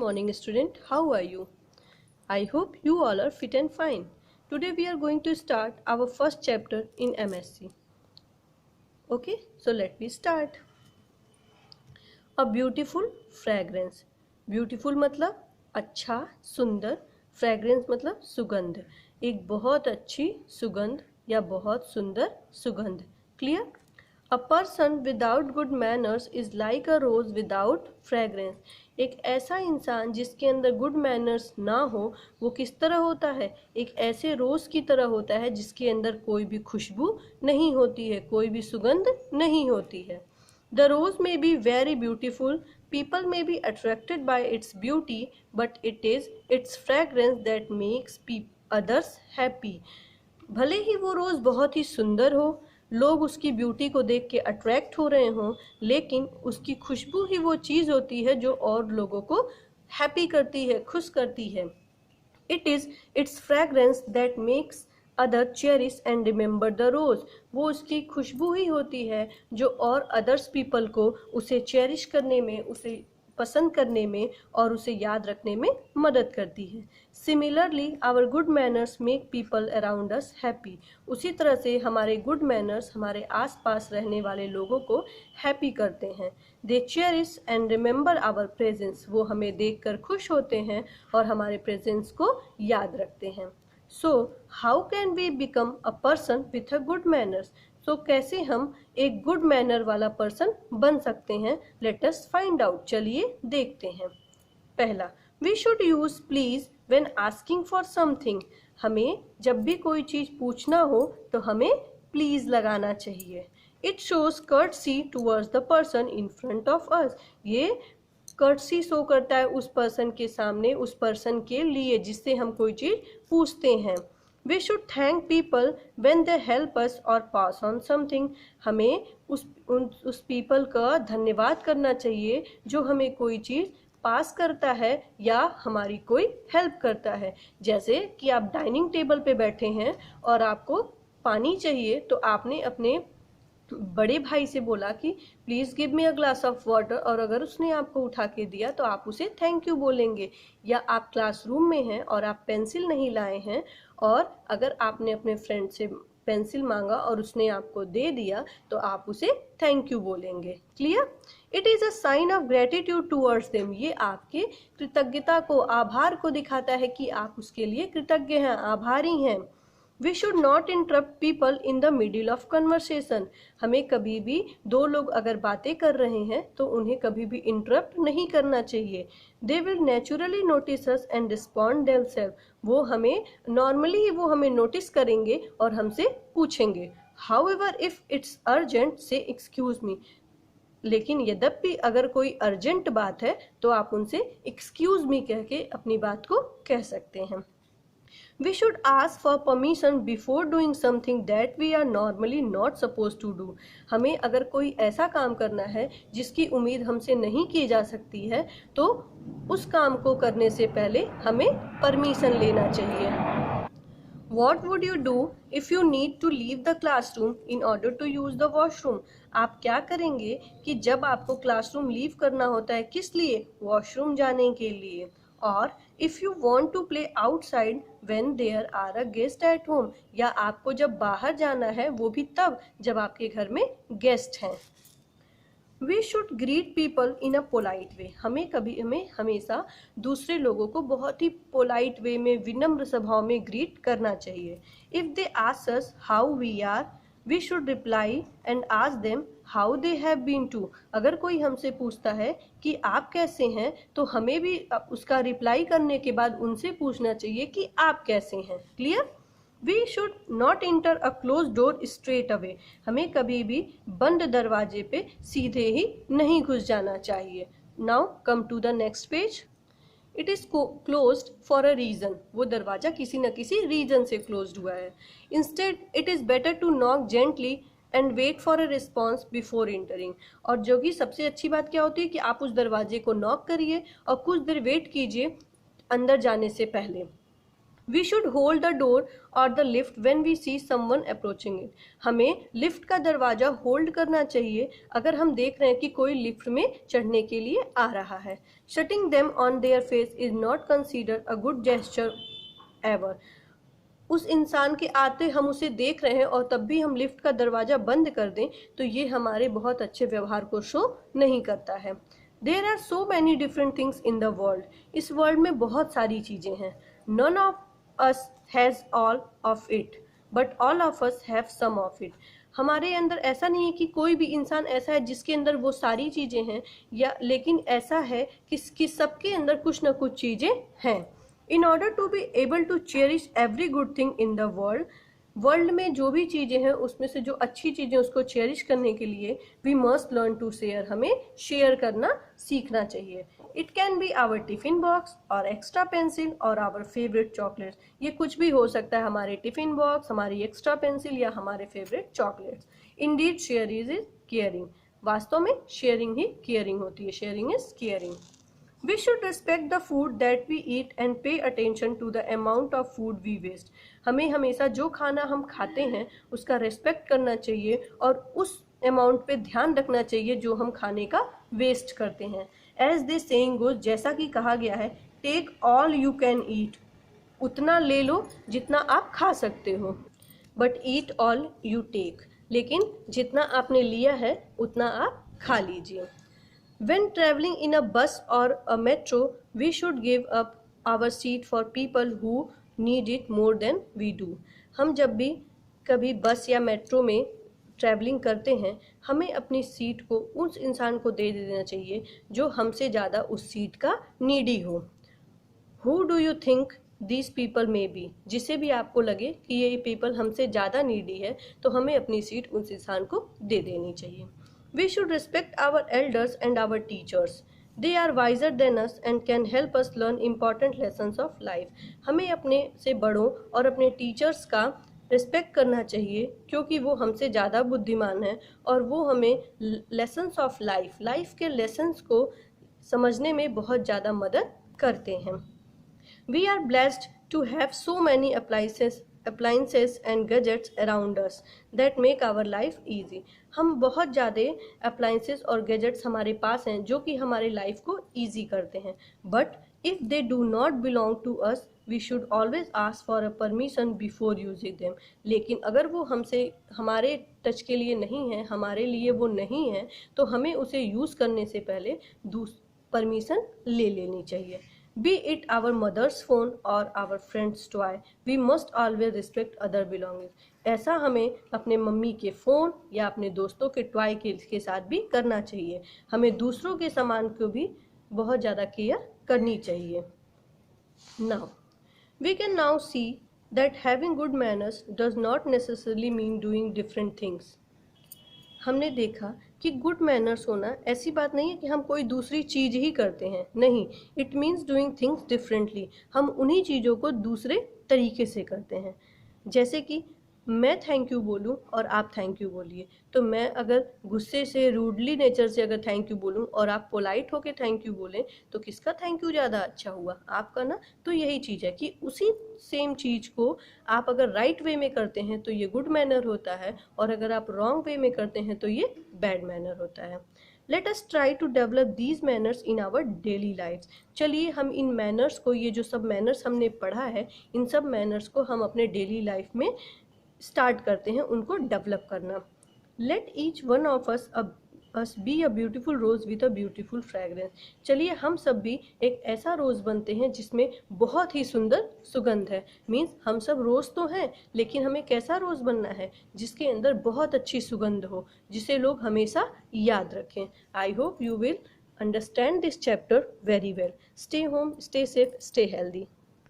morning student, how are you? I hope you all are fit and fine. Today we are going to start our first chapter in MSc. Okay, so let me start. A beautiful fragrance. Beautiful मतलब अच्छा, सुंदर. Fragrance मतलब सुगंध. एक बहुत अच्छी सुगंध या बहुत सुंदर सुगंध. Clear? A person without good manners is like a rose without fragrance. एक ऐसा इंसान जिसके अंदर गुड मैनर्स ना हो वो किस तरह होता है? एक ऐसे रोज़ की तरह होता है जिसके अंदर कोई भी खुशबू नहीं होती है, कोई भी सुगंध नहीं होती है. The rose may be very beautiful, people may be attracted by its beauty, but it is its fragrance that makes others happy. भले ही वो रोज़ बहुत ही सुंदर हो, लोग उसकी ब्यूटी को देख के अट्रैक्ट हो रहे हों, लेकिन उसकी खुशबू ही वो चीज़ होती है जो और लोगों को हैप्पी करती है, खुश करती है. It is its fragrance that makes other cherish and remember the rose. वो उसकी खुशबू ही होती है जो और अदर्स पीपल को उसे चेरिश करने में, उसे पसंद करने में और उसे याद रखने में मदद करती है. Similarly our good manners make people around us happy. उसी तरह से हमारे गुड मैनर्स हमारे आसपास रहने वाले लोगों को हैप्पी करते हैं. They cherish and remember our presence. वो हमें देखकर खुश होते हैं और हमारे प्रेजेंस को याद रखते हैं. So how can we become a person with a good manners. तो कैसे हम एक गुड मैनर वाला पर्सन बन सकते हैं? Let us find out. चलिए देखते हैं. पहला, we should use please when asking for something. हमें जब भी कोई चीज पूछना हो तो हमें प्लीज लगाना चाहिए. It shows courtesy towards the person in front of us. ये कर्टसी शो करता है उस पर्सन के सामने, उस पर्सन के लिए जिससे हम कोई चीज पूछते हैं. We should thank people when they help us or pass on something. हमें उस people का धन्यवाद करना चाहिए जो हमें कोई चीज़ पास करता है या हमारी कोई हेल्प करता है. जैसे कि आप डाइनिंग टेबल पे बैठे हैं और आपको पानी चाहिए तो आपने अपने बड़े भाई से बोला कि please give me a glass of water, और अगर उसने आपको उठा के दिया तो आप उसे थैंक यू बोलेंगे. या आप क्लासरूम में हैं और आप पेंसिल नहीं लाए हैं और अगर आपने अपने फ्रेंड से पेंसिल मांगा और उसने आपको दे दिया तो आप उसे थैंक यू बोलेंगे. Clear? It is a sign of gratitude towards them. ये आपके कृतज्ञता को, आभार को दिखाता है कि आप उसके लिए कृतज्ञ हैं, आभारी हैं. We should not interrupt people in the middle of conversation. हमें कभी भी दो लोग अगर बातें कर रहे हैं तो उन्हें कभी भी इंटरप्ट नहीं करना चाहिए. They will naturally notice us and respond themselves. वो हमें नॉर्मली ही वो हमें नोटिस करेंगे और हमसे पूछेंगे. However, if it's urgent, say excuse me. लेकिन यद्यपि अगर कोई अर्जेंट बात है तो आप उनसे एक्सक्यूज मी कह के अपनी बात को कह सकते हैं. We should ask for permission before doing something that we are normally not supposed to do. हमें अगर कोई ऐसा काम करना है जिसकी उम्मीद हमसे नहीं की जा सकती है तो उस काम को करने से पहले हमें परमिशन लेना चाहिए. What would you do if you need to leave the classroom in order to use the washroom? आप क्या करेंगे कि जब आपको क्लासरूम लीव करना होता है, किस लिए? वॉशरूम जाने के लिए. और if you want to play outside when there are a guest at home. या आपको जब बाहर जाना है वो भी तब जब आपके घर में गेस्ट हैं. We should greet people in a polite way. हमें हमेशा दूसरे लोगों को बहुत ही पोलाइट वे में, विनम्र स्वभाव में ग्रीट करना चाहिए. If they ask us how we are, we should reply and ask them how they have been too. अगर कोई हमसे पूछता है कि आप कैसे हैं तो हमें भी उसका रिप्लाई करने के बाद उनसे पूछना चाहिए कि आप कैसे हैं. Clear? We should not enter a close door straight away. हमें कभी भी बंद दरवाजे पे सीधे ही नहीं घुस जाना चाहिए. Now come to the next page. It is closed for a reason. वो दरवाज़ा किसी न किसी रीज़न से क्लोज्ड हुआ है. Instead it is better to knock gently and wait for a response before entering. और जो कि सबसे अच्छी बात क्या होती है कि आप उस दरवाजे को नॉक करिए और कुछ देर वेट कीजिए अंदर जाने से पहले. We should hold the door और the lift when we see someone approaching it. हमें लिफ्ट का दरवाजा होल्ड करना चाहिए अगर हम देख रहे हैं कि कोई लिफ्ट में चढ़ने के लिए आ रहा है। Shutting them on their face is not considered a good gesture ever. उस इंसान के आते हम उसे देख रहे हैं और तब भी हम लिफ्ट का दरवाजा बंद कर दें तो ये हमारे बहुत अच्छे व्यवहार को शो नहीं करता है। There are so many different things in the world. इस वर्ल्ड में बहुत सारी चीज़ें हैं। None of us has all of it but all of us have some of it. हमारे अंदर ऐसा नहीं है कि कोई भी इंसान ऐसा है जिसके अंदर वो सारी चीज़ें हैं, या लेकिन ऐसा है कि सबके अंदर कुछ ना कुछ चीज़ें हैं। In order to be able to cherish every good thing in the world में जो भी चीज़ें हैं उसमें से जो अच्छी चीज़ें उसको चेरिश करने के लिए we must learn to share, हमें शेयर करना सीखना चाहिए। It can be our tiffin box और एक्स्ट्रा पेंसिल और आवर फेवरेट चॉकलेट्स। ये कुछ भी हो सकता है, हमारे टिफिन बॉक्स, हमारी एक्स्ट्रा पेंसिल या हमारे favourite chocolates. Indeed share is caring. वास्तव में शेयरिंग ही केयरिंग होती है। Sharing is caring. We should respect the food that we eat and pay attention to the amount of food we waste. हमें हमेशा जो खाना हम खाते हैं उसका रेस्पेक्ट करना चाहिए और उस अमाउंट पे ध्यान रखना चाहिए जो हम खाने का वेस्ट करते हैं। As this saying goes, जैसा कि कहा गया है, take all you can eat. उतना ले लो जितना आप खा सकते हो, but eat all you take. लेकिन जितना आपने लिया है उतना आप खा लीजिए। When traveling in a bus or a metro, we should give up our seat for people who need it more than we do. हम जब भी कभी बस या मेट्रो में ट्रैवलिंग करते हैं हमें अपनी सीट को उस इंसान को दे देना चाहिए जो हमसे ज़्यादा उस सीट का नीडी हो। Who do you think these people may be? जिसे भी आपको लगे कि ये पीपल हमसे ज़्यादा नीडी है तो हमें अपनी सीट उस इंसान को दे देनी चाहिए। We should respect our elders and our teachers. They are wiser than us and can help us learn important lessons of life. हमें अपने से बड़ों और अपने टीचर्स का रिस्पेक्ट करना चाहिए क्योंकि वो हमसे ज़्यादा बुद्धिमान हैं और वो हमें लेसन्स ऑफ लाइफ के लेसन्स को समझने में बहुत ज़्यादा मदद करते हैं। We are blessed to have so many appliances and gadgets around us that make our life easy. हम बहुत ज़्यादा appliances और gadgets हमारे पास हैं जो कि हमारे लाइफ को easy करते हैं, but if they do not belong to us, we should always ask for a permission before using them. लेकिन अगर वो हमसे हमारे टच के लिए नहीं है, हमारे लिए वो नहीं है, तो हमें उसे यूज़ करने से पहले परमिशन ले लेनी चाहिए। Be it our mother's phone or our friend's toy, we must always respect other belongings. ऐसा हमें अपने मम्मी के फ़ोन या अपने दोस्तों के टॉय के साथ भी करना चाहिए। हमें दूसरों के सामान को भी बहुत ज़्यादा केयर करनी चाहिए। Now, we can now see that having good manners does not necessarily mean doing different things. हमने देखा कि गुड मैनर्स होना ऐसी बात नहीं है कि हम कोई दूसरी चीज़ ही करते हैं, नहीं, it means doing things differently. हम उन्हीं चीज़ों को दूसरे तरीके से करते हैं। जैसे कि मैं थैंक यू बोलूँ और आप थैंक यू बोलिए, तो मैं अगर गुस्से से रूडली नेचर से अगर थैंक यू बोलूँ और आप पोलाइट होके थैंक यू बोलें तो किसका थैंक यू ज़्यादा अच्छा हुआ, आपका ना। तो यही चीज़ है कि उसी सेम चीज़ को आप अगर राइट वे में करते हैं तो ये गुड मैनर होता है और अगर आप रॉन्ग वे में करते हैं तो ये बैड मैनर होता है। Let us try to develop these manners in our daily lifes. चलिए हम इन मैनर्स को, ये जो सब मैनर्स हमने पढ़ा है, इन सब मैनर्स को हम अपने डेली लाइफ में स्टार्ट करते हैं उनको डेवलप करना। Let each one of us be a beautiful rose with a beautiful fragrance. चलिए हम सब भी एक ऐसा रोज़ बनते हैं जिसमें बहुत ही सुंदर सुगंध है। मीन्स हम सब रोज़ तो हैं लेकिन हमें कैसा रोज़ बनना है जिसके अंदर बहुत अच्छी सुगंध हो, जिसे लोग हमेशा याद रखें। I hope you will understand this chapter very well. Stay home, stay safe, stay healthy.